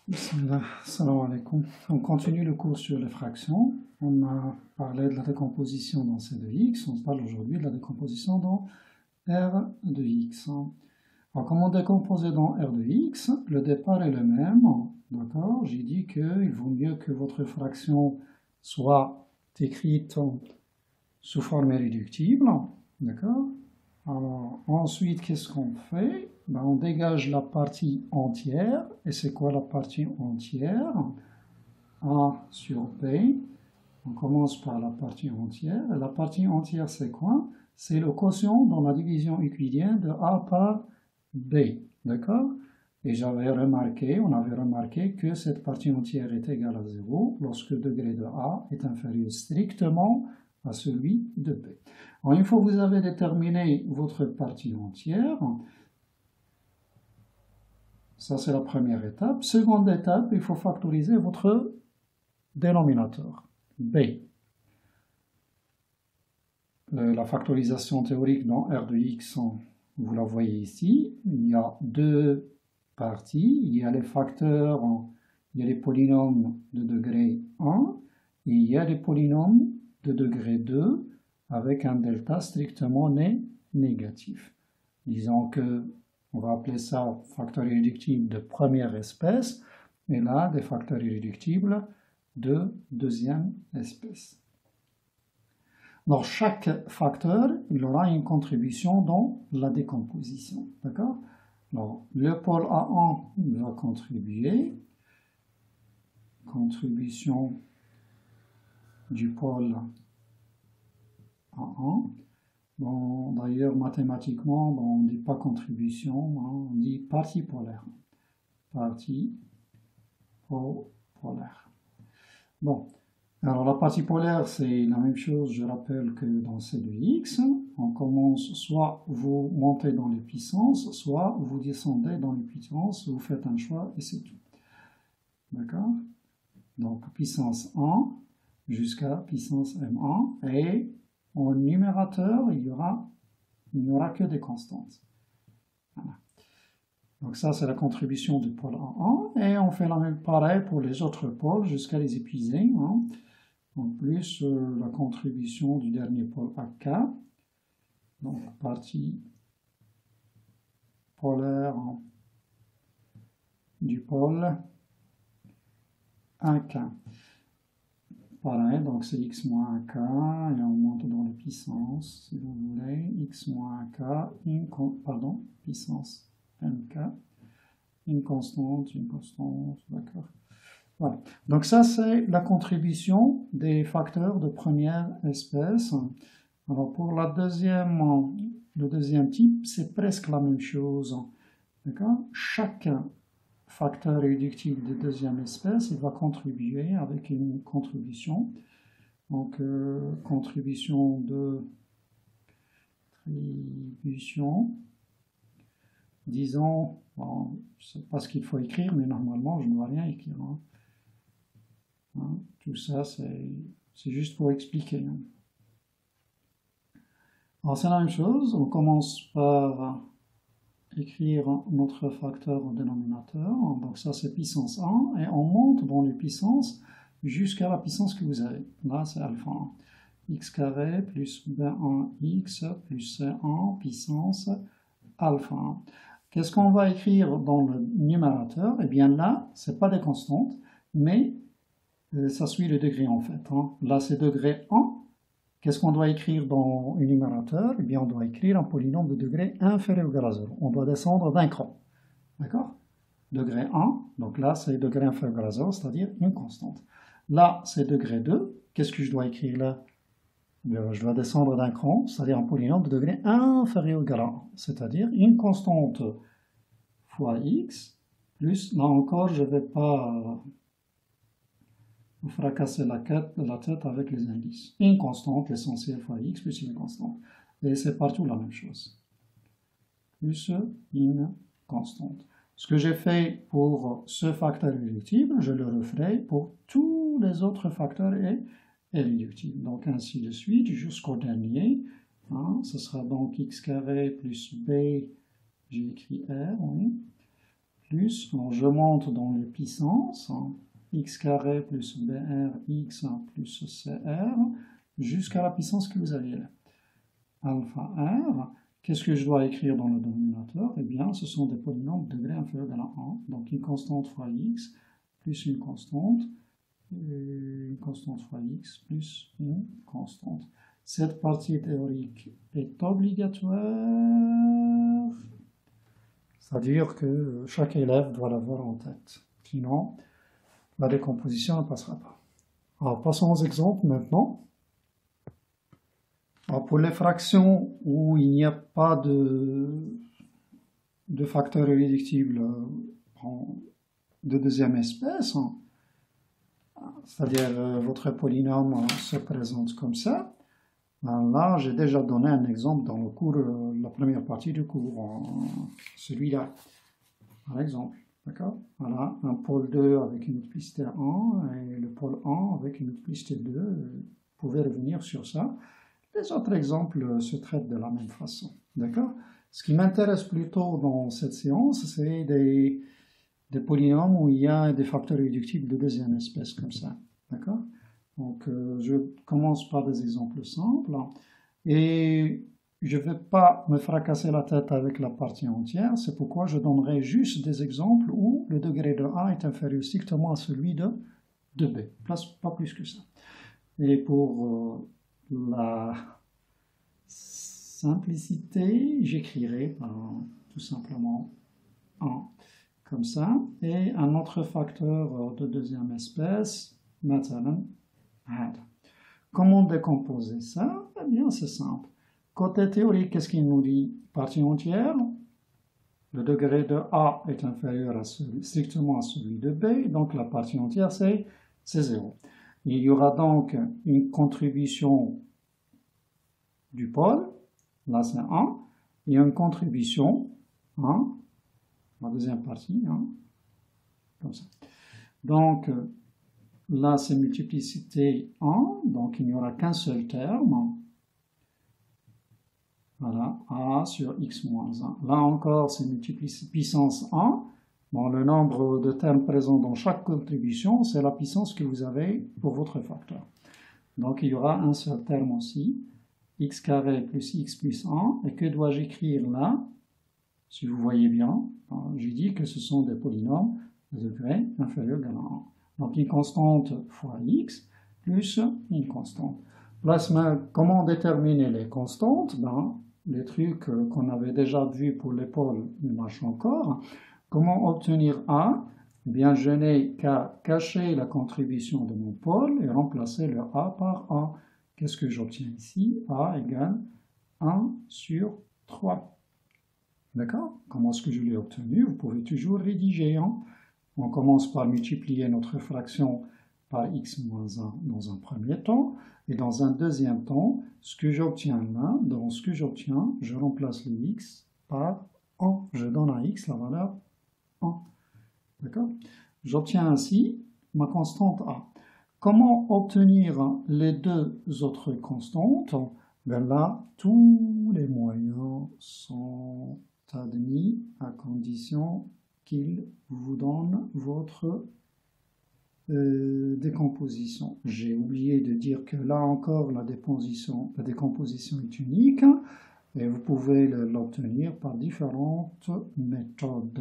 Bismillah, salam alaikum. On continue le cours sur les fractions. On a parlé de la décomposition dans C de x. On parle aujourd'hui de la décomposition dans R de x. Alors, comment décomposer dans R de x? Le départ est le même. D'accord? J'ai dit qu'il vaut mieux que votre fraction soit écrite sous forme irréductible. D'accord? Alors, ensuite, qu'est-ce qu'on fait? Ben, on dégage la partie entière. Et c'est quoi la partie entière? A sur B. On commence par la partie entière. Et la partie entière, c'est quoi? C'est le quotient dans la division euclidienne de A par B. D'accord? Et on avait remarqué que cette partie entière est égale à 0 lorsque le degré de A est inférieur strictement à celui de B. Alors, une fois que vous avez déterminé votre partie entière, ça c'est la première étape. Seconde étape, il faut factoriser votre dénominateur, B. La factorisation théorique dans R de x, vous la voyez ici. Il y a deux parties. Il y a les facteurs, il y a les polynômes de degré 1 et il y a les polynômes de degré 2 avec un delta strictement négatif. Disons que on va appeler ça facteur irréductible de première espèce et là des facteurs irréductibles de deuxième espèce. Alors, chaque facteur, il aura une contribution dans la décomposition. D'accord? Alors, le pôle A1 va contribuer. Contribution du pôle A1. Bon, d'ailleurs, mathématiquement, on ne dit pas contribution, on dit partie polaire. Partie polaire. Bon. Alors la partie polaire, c'est la même chose, je rappelle, que dans C de x. On commence, soit vous montez dans les puissances, soit vous descendez dans les puissances, vous faites un choix et c'est tout. D'accord? Donc puissance 1 jusqu'à puissance m1 et en numérateur, il n'y aura que des constantes. Voilà. Donc ça, c'est la contribution du pôle A1 et on fait la même pareil pour les autres pôles jusqu'à les épuiser. En plus, la contribution du dernier pôle AK, donc partie polaire du pôle AK. Pareil, donc c'est x moins AK, et on monte dans les puissances, si vous voulez, x moins AK, puissance MK, une constante, d'accord. Voilà. Donc ça, c'est la contribution des facteurs de première espèce. Alors pour le deuxième type, c'est presque la même chose. D'accord? Chaque facteur irréductible de deuxième espèce, il va contribuer avec une contribution. Donc contribution de contribution. Disons, bon, je ne sais pas ce qu'il faut écrire, mais normalement, je ne dois rien écrire. Tout ça, c'est juste pour expliquer. Alors, c'est la même chose. On commence par écrire notre facteur au dénominateur. Donc, ça, c'est puissance 1. Et on monte dans les puissances jusqu'à la puissance que vous avez. Là, c'est alpha 1. X carré plus B1x plus C1 puissance alpha 1. Qu'est-ce qu'on va écrire dans le numérateur? Eh bien, là, ce n'est pas des constantes, mais ça suit le degré en fait. Là, c'est degré 1. Qu'est-ce qu'on doit écrire dans le numérateur? Eh bien, on doit écrire un polynôme de degré inférieur ou égal à 0. On doit descendre d'un cran. D'accord? Degré 1, donc là, c'est degré inférieur ou égal à 0, c'est-à-dire une constante. Là, c'est degré 2. Qu'est-ce que je dois écrire là? Je dois descendre d'un cran, c'est-à-dire un polynôme de degré inférieur ou égal à 1, c'est-à-dire une constante fois x, plus, là encore, je ne vais pas vous fracasser la tête avec les indices. Une constante, l'essentiel fois x, plus une constante. Et c'est partout la même chose. Plus une constante. Ce que j'ai fait pour ce facteur irréductible, je le referai pour tous les autres facteurs irréductibles. Donc ainsi de suite jusqu'au dernier. Ce sera donc x carré plus b, j'ai écrit r, oui, plus, alors je monte dans les puissances, x carré plus br, x plus cr, jusqu'à la puissance que vous avez là. Alpha r, qu'est-ce que je dois écrire dans le dénominateur? Eh bien, ce sont des polynômes de degré inférieur à 1, donc une constante fois x, plus une constante fois x, plus une constante. Cette partie théorique est obligatoire, c'est-à-dire que chaque élève doit l'avoir en tête. Sinon, la décomposition ne passera pas. Alors, passons aux exemples maintenant. Alors, pour les fractions où il n'y a pas de facteur irréductible de deuxième espèce, c'est-à-dire votre polynôme se présente comme ça, là, j'ai déjà donné un exemple dans le cours, la première partie du cours, celui-là, par exemple. D'accord? Voilà, un pôle 2 avec une multiplicité 1 et le pôle 1 avec une multiplicité 2. Vous pouvez revenir sur ça. Les autres exemples se traitent de la même façon. D'accord? Ce qui m'intéresse plutôt dans cette séance, c'est des polynômes où il y a des facteurs irréductibles de deuxième espèce, comme ça. D'accord? Donc, je commence par des exemples simples. Et je ne vais pas me fracasser la tête avec la partie entière. C'est pourquoi je donnerai juste des exemples où le degré de A est inférieur strictement à celui de B. Pas plus que ça. Et pour la simplicité, j'écrirai tout simplement 1 comme ça. Et un autre facteur de deuxième espèce, maintenant, add. Comment décomposer ça? Eh bien, c'est simple. Côté théorique, qu'est-ce qu'il nous dit? Partie entière, le degré de A est inférieur strictement à celui de B, donc la partie entière, c'est 0. Il y aura donc une contribution du pôle, là c'est 1, et une contribution, la deuxième partie, comme ça. Donc, là c'est multiplicité 1, donc il n'y aura qu'un seul terme. Voilà, A sur x moins 1. Là encore, c'est puissance 1. Bon, le nombre de termes présents dans chaque contribution, c'est la puissance que vous avez pour votre facteur. Donc, il y aura un seul terme aussi, x carré plus x plus 1. Et que dois-je écrire là? Si vous voyez bien, j'ai dit que ce sont des polynômes de degré inférieur à 1. Donc, une constante fois x plus une constante. Là, comment déterminer les constantes? Les trucs qu'on avait déjà vus pour les pôles marchent encore. Comment obtenir A? Eh bien, je n'ai qu'à cacher la contribution de mon pôle et remplacer le A par A. Qu'est-ce que j'obtiens ici? A égale 1 sur 3. D'accord? Comment est-ce que je l'ai obtenu? Vous pouvez toujours rédiger. On commence par multiplier notre fraction par x moins 1 dans un premier temps. Et dans un deuxième temps, ce que j'obtiens là, dans ce que j'obtiens, je remplace le x par 1. Je donne à x la valeur 1. D'accord? J'obtiens ainsi ma constante A. Comment obtenir les deux autres constantes? Ben là, tous les moyens sont admis à condition qu'ils vous donnent votre décomposition. J'ai oublié de dire que là encore la décomposition est unique et vous pouvez l'obtenir par différentes méthodes.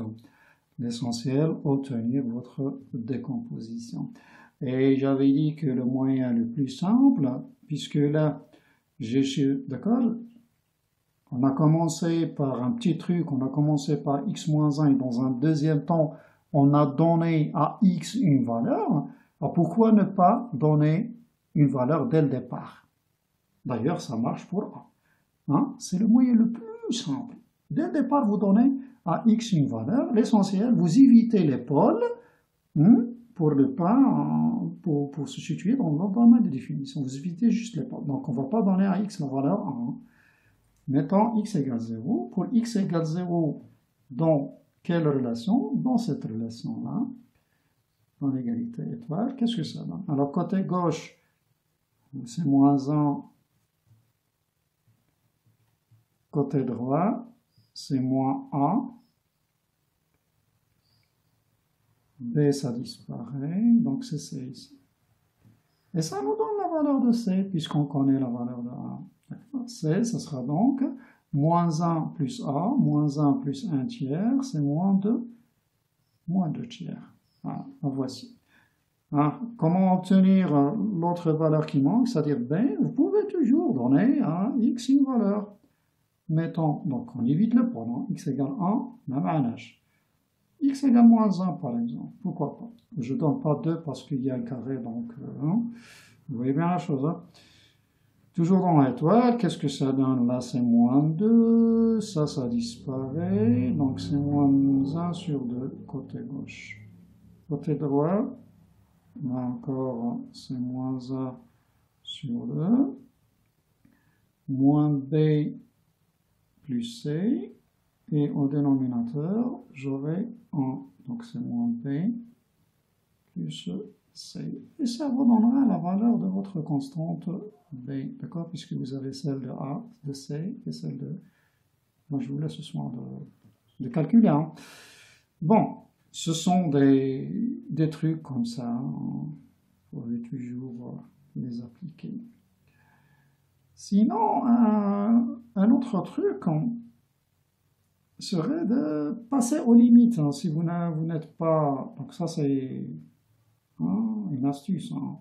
L'essentiel, obtenir votre décomposition. Et j'avais dit que le moyen le plus simple, puisque là, d'accord, on a commencé par un petit truc, on a commencé par x-1 et dans un deuxième temps, on a donné à x une valeur. Alors pourquoi ne pas donner une valeur dès le départ? D'ailleurs, ça marche pour A. C'est le moyen le plus simple. Dès le départ, vous donnez à x une valeur. L'essentiel, vous évitez les pôles pour se situer dans le domaine de définition. Vous évitez juste les pôles. Donc, on ne va pas donner à x la valeur 1. Mettons x égale 0. Pour x égale 0, dans quelle relation? Dans cette relation-là, dans l'égalité étoile. Qu'est-ce que ça donne? Alors, côté gauche, c'est moins 1. Côté droit, c'est moins A. B, ça disparaît, donc c'est C ici. Et ça nous donne la valeur de C, puisqu'on connaît la valeur de A. C, ce sera donc moins 1 plus A, moins 1 plus 1 tiers, c'est moins 2 tiers. Voilà, la voici. Ah, comment obtenir l'autre valeur qui manque, c'est-à-dire B? Vous pouvez toujours donner à X une valeur. Mettons, donc on évite le point, X égale 1, même un H. X égale moins 1 par exemple, pourquoi pas? Je ne donne pas 2 parce qu'il y a un carré, donc vous voyez bien la chose. Hein? Toujours dans l'étoile, qu'est-ce que ça donne là? C'est moins 2, ça disparaît, donc c'est moins 1 sur 2, côté gauche. Côté droit, là encore, c'est moins 1 sur 2, moins B plus C, et au dénominateur, j'aurai 1, donc c'est moins B plus C. Et ça vous donnera la valeur de votre constante B, d'accord? Puisque vous avez celle de A, de C et celle de... Moi, je vous laisse ce soin de calculer. Hein. Bon, ce sont des trucs comme ça. Hein. Vous pouvez toujours les appliquer. Sinon, un autre truc serait de passer aux limites. Hein, si vous n'êtes pas... Donc ça, c'est une astuce. Hein.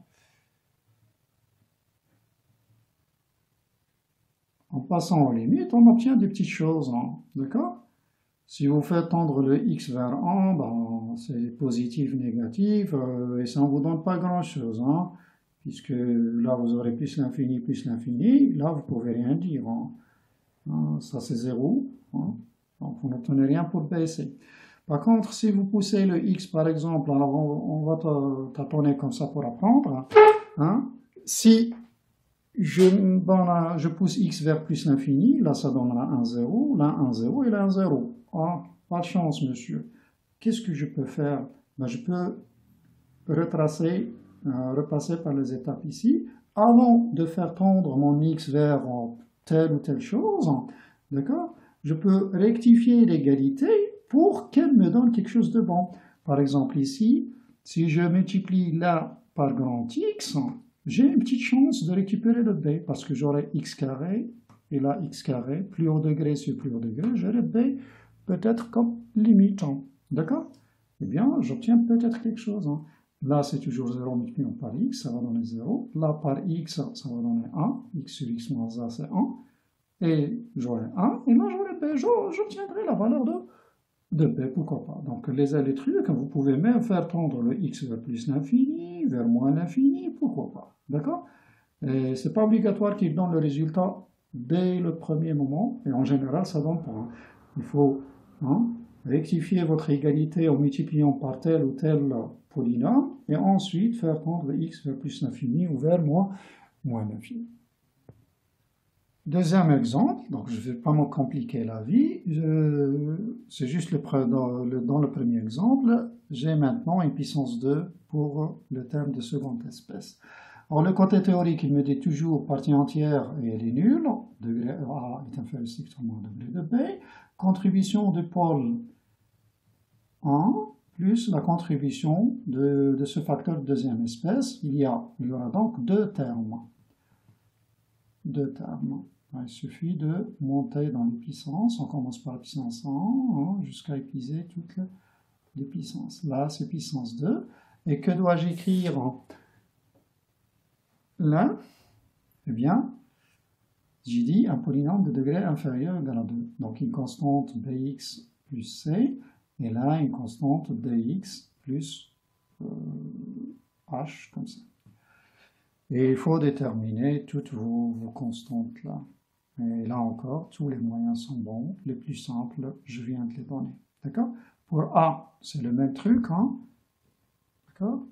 En passant aux limites, on obtient des petites choses. Hein, d'accord? Si vous faites tendre le x vers 1, ben, c'est positif, négatif, et ça ne vous donne pas grand-chose. Hein, puisque là, vous aurez plus l'infini. Là, vous ne pouvez rien dire. Hein, ça, c'est 0. Hein, donc, vous n'obtenez rien pour B et C. Par contre, si vous poussez le x, par exemple, alors on va tâtonner comme ça pour apprendre. Hein, si je pousse x vers plus l'infini, là ça donnera un 0, là un 0 et là un 0. Ah, pas de chance, monsieur. Qu'est-ce que je peux faire? Ben, je peux repasser par les étapes ici. Avant de faire tendre mon x vers telle ou telle chose, d'accord? Je peux rectifier l'égalité pour qu'elle me donne quelque chose de bon. Par exemple ici, si je multiplie là par grand X, j'ai une petite chance de récupérer le B, parce que j'aurai x carré, et là x carré, plus haut degré sur plus haut degré, j'aurai B peut-être comme limitant. D'accord? Eh bien, j'obtiens peut-être quelque chose. Hein. Là, c'est toujours 0 multiplié par x, ça va donner 0. Là, par x, ça va donner 1. X sur x moins a, c'est 1. Et j'aurai 1, et là, j'aurai B. J'obtiendrai la valeur de B, pourquoi pas. Donc, les trucs, vous pouvez même faire tendre le x vers plus l'infini, vers moins l'infini, pourquoi pas. D'accord? Et c'est pas obligatoire qu'il donne le résultat dès le premier moment, et en général, ça donne pas. Hein. Il faut rectifier votre égalité en multipliant par tel ou tel polynôme, et ensuite faire tendre x vers plus l'infini ou vers moins l'infini. Deuxième exemple, donc je ne vais pas me compliquer la vie, c'est juste dans le premier exemple, j'ai maintenant une puissance 2 pour le terme de seconde espèce. Alors le côté théorique, il me dit toujours partie entière et elle est nulle, degré A est inférieur strictement au degré de B, contribution du pôle 1 plus la contribution de ce facteur de deuxième espèce, il y aura donc deux termes. Il suffit de monter dans les puissances. On commence par la puissance 1 jusqu'à épuiser toutes les puissances. Là, c'est puissance 2. Et que dois-je écrire là? Eh bien, j'ai dit un polynôme de degré inférieur égal à 2. Donc, une constante bx plus c. Et là, une constante dx plus h, comme ça. Et il faut déterminer toutes vos constantes là. Et là encore, tous les moyens sont bons. Les plus simples, je viens de les donner. D'accord? Pour A, c'est le même truc. Hein? D'accord?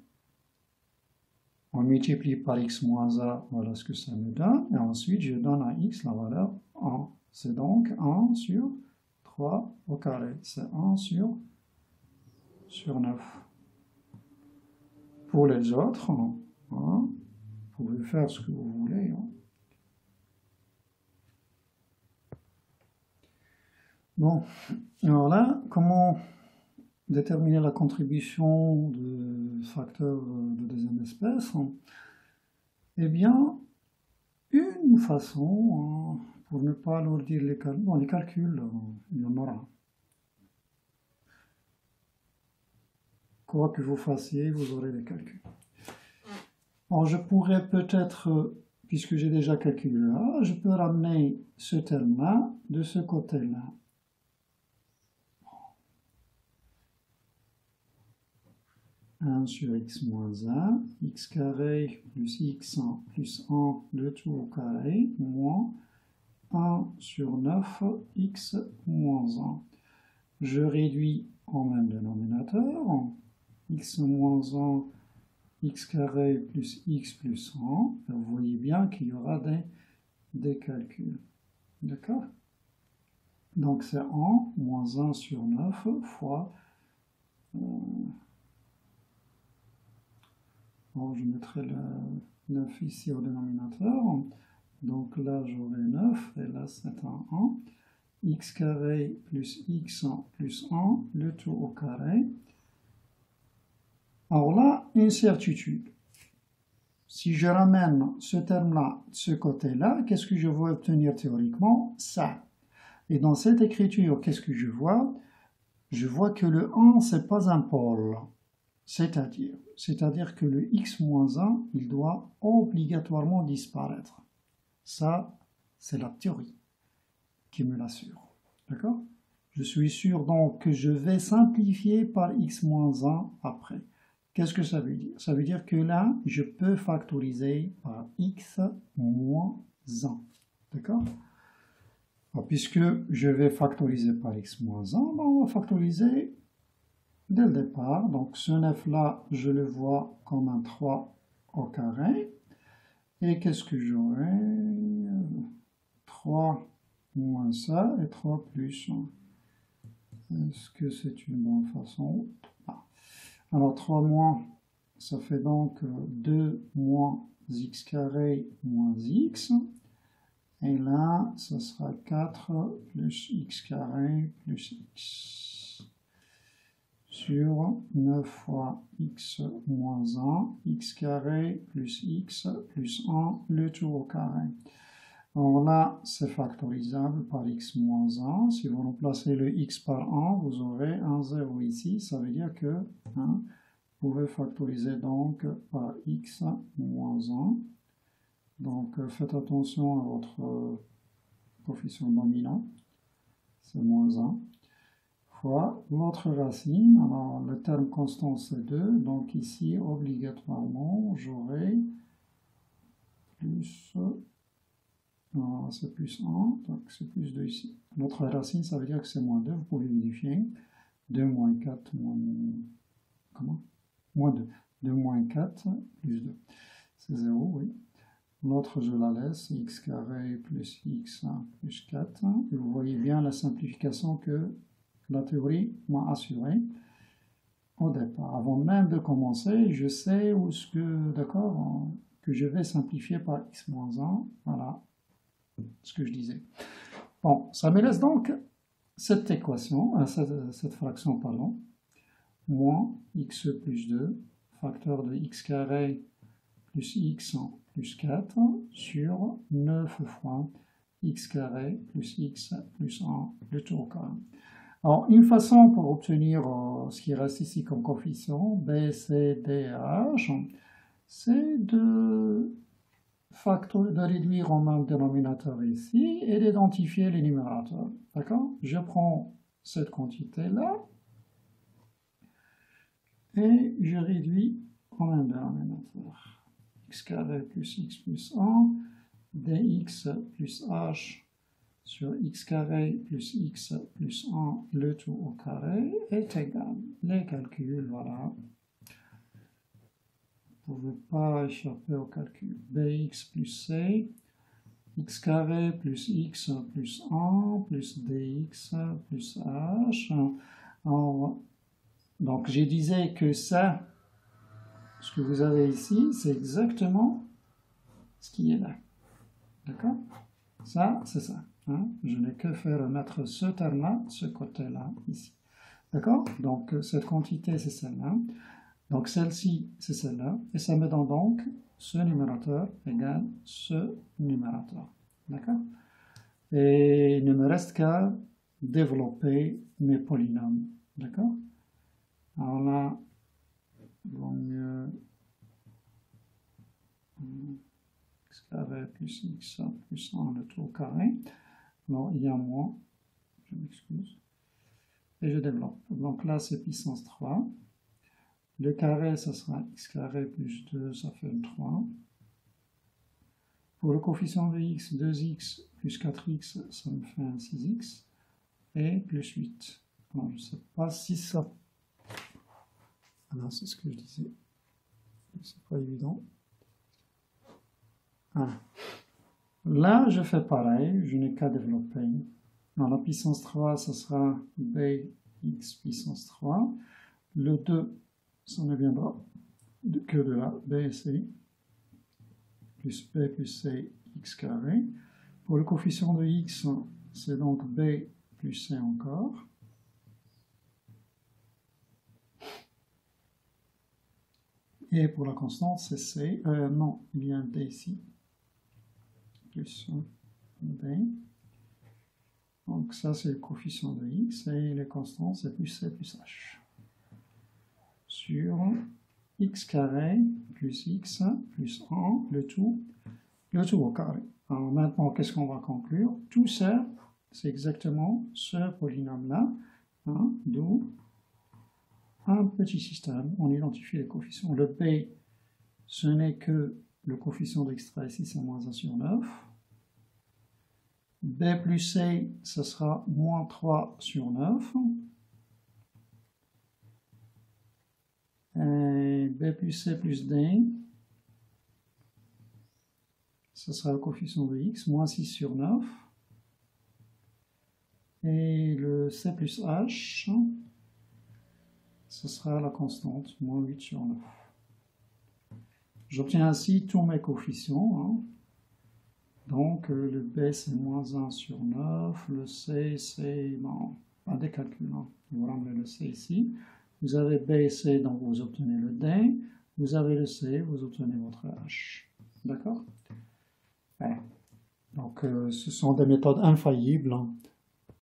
On multiplie par x moins a, voilà ce que ça me donne. Et ensuite, je donne à x la valeur 1. C'est donc 1 sur 3 au carré. C'est 1 sur 9. Pour les autres, hein, vous pouvez faire ce que vous voulez. Hein. Bon, alors là, comment déterminer la contribution de facteurs de deuxième espèce, eh bien, une façon, pour ne pas alourdir les calculs, bon, les calculs, il y en aura. Quoi que vous fassiez, vous aurez des calculs. Alors, je pourrais peut-être, puisque j'ai déjà calculé là, je peux ramener ce terme-là de ce côté-là. Sur x moins 1, x carré plus x plus 1, le tout au carré, moins 1 sur 9, x moins 1. Je réduis en même dénominateur, x moins 1, x carré plus x plus 1. Vous voyez bien qu'il y aura des calculs. D'accord? Donc c'est 1 moins 1 sur 9 fois... Bon, je mettrai le 9 ici au dénominateur. Donc là, j'aurai 9, et là, c'est un 1. X carré plus x plus 1, le tout au carré. Alors là, une certitude. Si je ramène ce terme-là, ce côté-là, qu'est-ce que je vais obtenir théoriquement? Ça. Et dans cette écriture, qu'est-ce que je vois? Je vois que le 1, ce n'est pas un pôle. C'est-à-dire que le x moins 1, il doit obligatoirement disparaître. Ça, c'est la théorie qui me l'assure. D'accord? Je suis sûr donc que je vais simplifier par x moins 1 après. Qu'est-ce que ça veut dire? Ça veut dire que là, je peux factoriser par x moins 1. D'accord? Puisque je vais factoriser par x moins 1, on va factoriser dès le départ. Donc ce 9-là, je le vois comme un 3 au carré. Et qu'est-ce que j'aurai? 3 moins ça et 3 plus 1. Est-ce que c'est une bonne façon? Alors 3 moins, ça fait donc 2 moins x carré moins x. Et là, ce sera 4 plus x carré plus x. Sur 9 fois x moins 1, x carré plus x plus 1, le tout au carré. Alors là, c'est factorisable par x moins 1. Si vous remplacez le x par 1, vous aurez un 0 ici. Ça veut dire que vous pouvez factoriser donc par x moins 1. Donc faites attention à votre coefficient dominant. C'est moins 1. Fois l'autre racine. Alors le terme constant c'est 2. Donc ici, obligatoirement, j'aurai plus... c'est plus 1, donc c'est plus 2 ici. L'autre racine, ça veut dire que c'est moins 2, vous pouvez vérifier. 2 moins 4, comment? Moins 2. 2 moins 4, plus 2. C'est 0, oui. L'autre, je la laisse, x carré plus x plus 4. Et vous voyez bien la simplification que la théorie m'a assurée au départ. Avant même de commencer, je sais où ce que, d'accord, que je vais simplifier par x moins 1. Voilà ce que je disais. Bon, ça me laisse donc cette équation, cette fraction, pardon, moins x plus 2, facteur de x carré plus x plus 4 sur 9 fois x carré plus x plus 1, le tout au carré. Alors, une façon pour obtenir ce qui reste ici comme coefficient, b, c, d, h, c'est de réduire en même dénominateur ici et d'identifier les numérateurs. D'accord? Je prends cette quantité-là et je réduis en même dénominateur. X carré plus x plus 1, dx plus h sur x carré plus x plus 1, le tout au carré, est égal. Les calculs, voilà. Vous ne pouvez pas échapper au calcul. Bx plus c, x carré plus x plus 1 plus dx plus h. Alors, donc, je disais que ça, ce que vous avez ici, c'est exactement ce qui est là. D'accord? Ça, c'est ça. Je n'ai que faire mettre ce terme-là, ce côté-là, ici. D'accord? Donc, cette quantité, c'est celle-là. Donc, celle-ci, c'est celle-là. Et ça me donne donc ce numérateur égale ce numérateur. D'accord? Et il ne me reste qu'à développer mes polynômes. D'accord? Alors là, il vaut mieux x carré plus x plus 1 le tout au carré. Alors, il y a moins. Je m'excuse. Et je développe. Donc là, c'est puissance 3. Le carré, ça sera x carré plus 2, ça fait 3. Pour le coefficient de x, 2x plus 4x, ça me fait un 6x. Et plus 8. Alors, je ne sais pas si ça... Alors, c'est ce que je disais. C'est pas évident. Ah. Là, je fais pareil. Je n'ai qu'à développer. Dans la puissance 3, ça sera bx puissance 3. Le 2, ça ne viendra que de là, b et c, plus b plus c, x carré. Pour le coefficient de x, c'est donc b plus c encore. Et pour la constante, c'est c. Non, il y a un d ici. Plus b. Donc ça, c'est le coefficient de x. Et les constantes, c'est plus c plus h. Sur x carré plus x plus 1, le tout au carré. Alors maintenant, qu'est-ce qu'on va conclure? Tout ça, c'est exactement ce polynôme-là, hein, d'où un petit système. On identifie les coefficients. Le b, ce n'est que le coefficient d'extrait ici, c'est moins 1 sur 9. b plus c, ce sera moins 3 sur 9. Et b plus c plus d, ce sera le coefficient de x, moins 6 sur 9. Et le c plus h, ce sera la constante, moins 8 sur 9. J'obtiens ainsi tous mes coefficients. Hein. Donc le b c'est moins 1 sur 9, le c c'est... Bon, pas des calculs, hein. Voilà, on met le c ici. Vous avez b et c, donc vous obtenez le d. Vous avez le c, vous obtenez votre h. D'accord? Ouais. Donc ce sont des méthodes infaillibles. Hein.